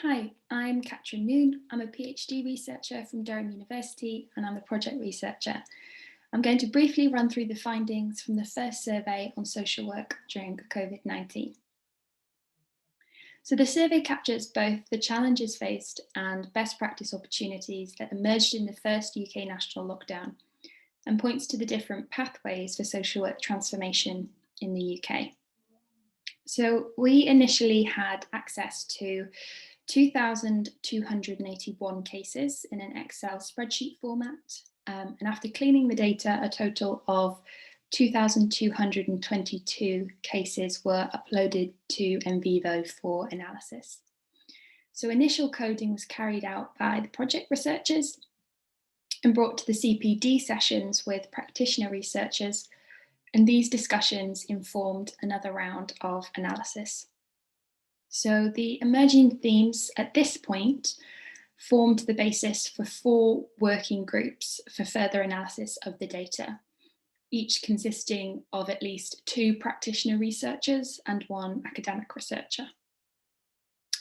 Hi, I'm Katrin Moon. I'm a PhD researcher from Durham University and I'm a project researcher. I'm going to briefly run through the findings from the first survey on social work during COVID-19. So the survey captures both the challenges faced and best practice opportunities that emerged in the first UK national lockdown and points to the different pathways for social work transformation in the UK. So we initially had access to 2,281 cases in an Excel spreadsheet format. And after cleaning the data, a total of 2,222 cases were uploaded to NVivo for analysis. So initial coding was carried out by the project researchers and brought to the CPD sessions with practitioner researchers, and these discussions informed another round of analysis. So the emerging themes at this point formed the basis for 4 working groups for further analysis of the data, each consisting of at least 2 practitioner researchers and 1 academic researcher.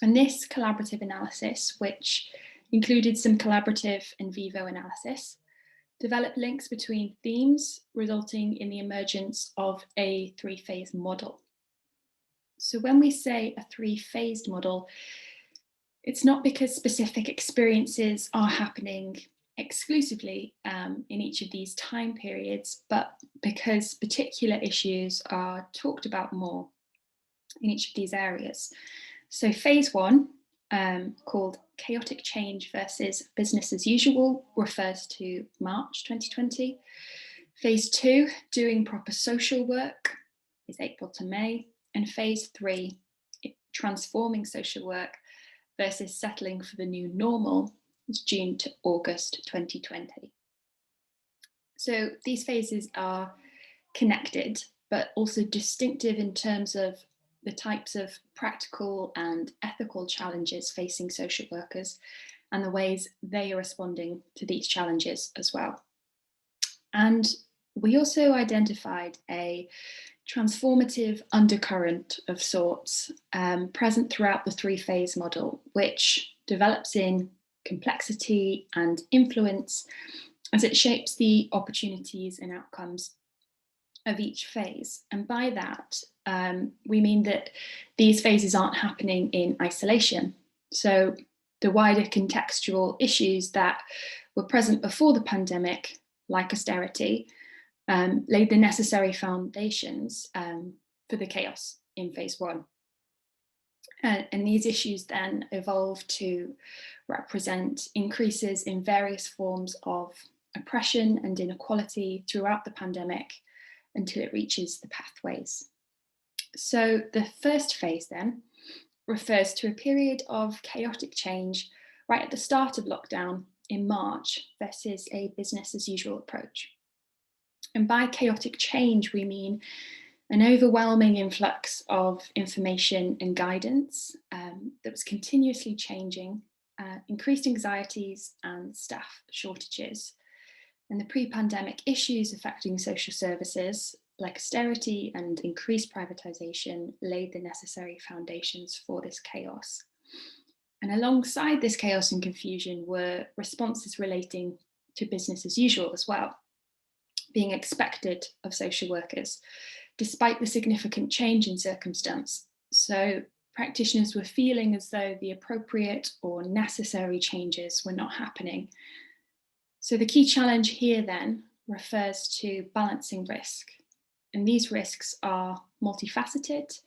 And this collaborative analysis, which included some collaborative NVivo analysis, developed links between themes, resulting in the emergence of a 3-phase model. So when we say a 3-phased model, it's not because specific experiences are happening exclusively in each of these time periods, but because particular issues are talked about more in each of these areas. So phase 1, called chaotic change versus business as usual, refers to March 2020. Phase 2, doing proper social work, is April to May. And phase 3, transforming social work versus settling for the new normal, is June to August 2020. So these phases are connected, but also distinctive in terms of the types of practical and ethical challenges facing social workers and the ways they are responding to these challenges as well. And we also identified a transformative undercurrent of sorts present throughout the 3-phase model, which develops in complexity and influence as it shapes the opportunities and outcomes of each phase. And by that, we mean that these phases aren't happening in isolation. So the wider contextual issues that were present before the pandemic, like austerity, laid the necessary foundations for the chaos in phase 1. And these issues then evolved to represent increases in various forms of oppression and inequality throughout the pandemic until it reaches the pathways. So the first phase then refers to a period of chaotic change right at the start of lockdown in March versus a business as usual approach. And by chaotic change, we mean an overwhelming influx of information and guidance that was continuously changing, increased anxieties and staff shortages. And the pre-pandemic issues affecting social services, like austerity and increased privatisation, laid the necessary foundations for this chaos. And alongside this chaos and confusion were responses relating to business as usual as well, being expected of social workers, despite the significant change in circumstance. So practitioners were feeling as though the appropriate or necessary changes were not happening. So the key challenge here then refers to balancing risk. And these risks are multifaceted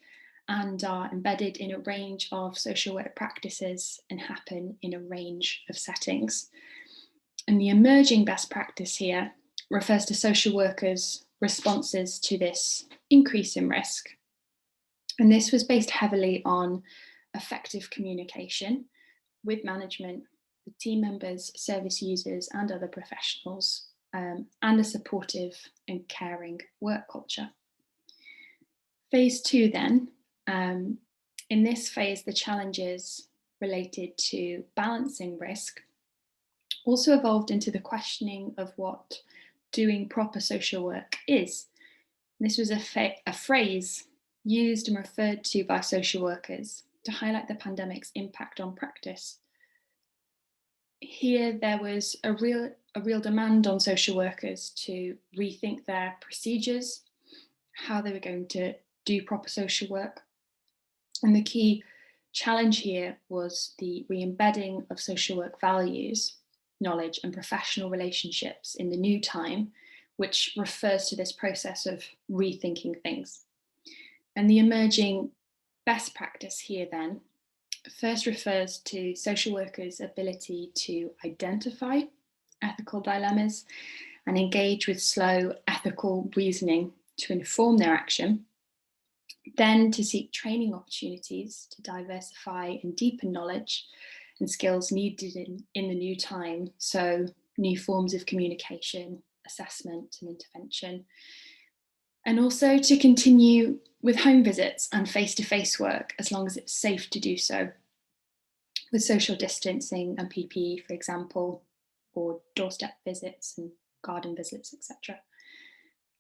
and are embedded in a range of social work practices and happen in a range of settings. And the emerging best practice here refers to social workers' responses to this increase in risk. And this was based heavily on effective communication with management, the team members, service users, and other professionals, and a supportive and caring work culture. Phase 2 then, in this phase, the challenges related to balancing risk also evolved into the questioning of what doing proper social work is. And this was a phrase used and referred to by social workers to highlight the pandemic's impact on practice. Here, there was a real demand on social workers to rethink their procedures, how they were going to do proper social work. And the key challenge here was the re-embedding of social work values, knowledge, and professional relationships in the new time, which refers to this process of rethinking things. And the emerging best practice here then first refers to social workers' ability to identify ethical dilemmas and engage with slow ethical reasoning to inform their action. Then to seek training opportunities to diversify and deepen knowledge and skills needed in the new time. So new forms of communication, assessment and intervention. And also to continue with home visits and face-to-face work as long as it's safe to do so, with social distancing and PPE, for example, or doorstep visits and garden visits, etc.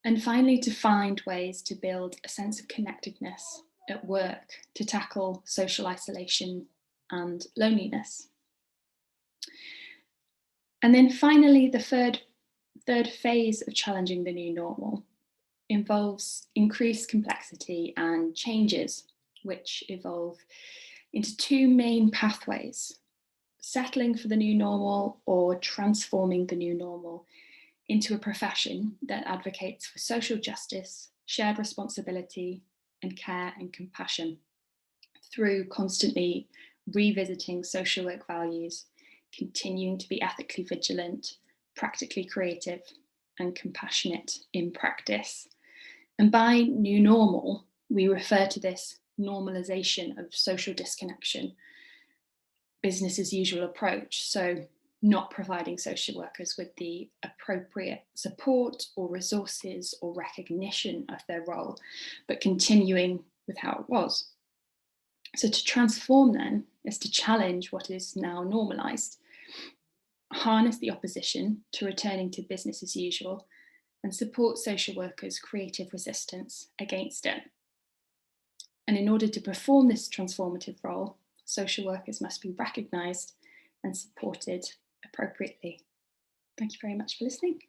And finally, to find ways to build a sense of connectedness at work to tackle social isolation and loneliness. And then finally, the third phase of challenging the new normal involves increased complexity and changes, which evolve into two main pathways: settling for the new normal or transforming the new normal into a profession that advocates for social justice, shared responsibility, and care and compassion through constantly revisiting social work values, continuing to be ethically vigilant, practically creative, and compassionate in practice. And by new normal, we refer to this normalization of social disconnection, business as usual approach. So not providing social workers with the appropriate support or resources or recognition of their role, but continuing with how it was. So to transform then is to challenge what is now normalized, harness the opposition to returning to business as usual, and support social workers' creative resistance against it. And in order to perform this transformative role, social workers must be recognised and supported appropriately. Thank you very much for listening.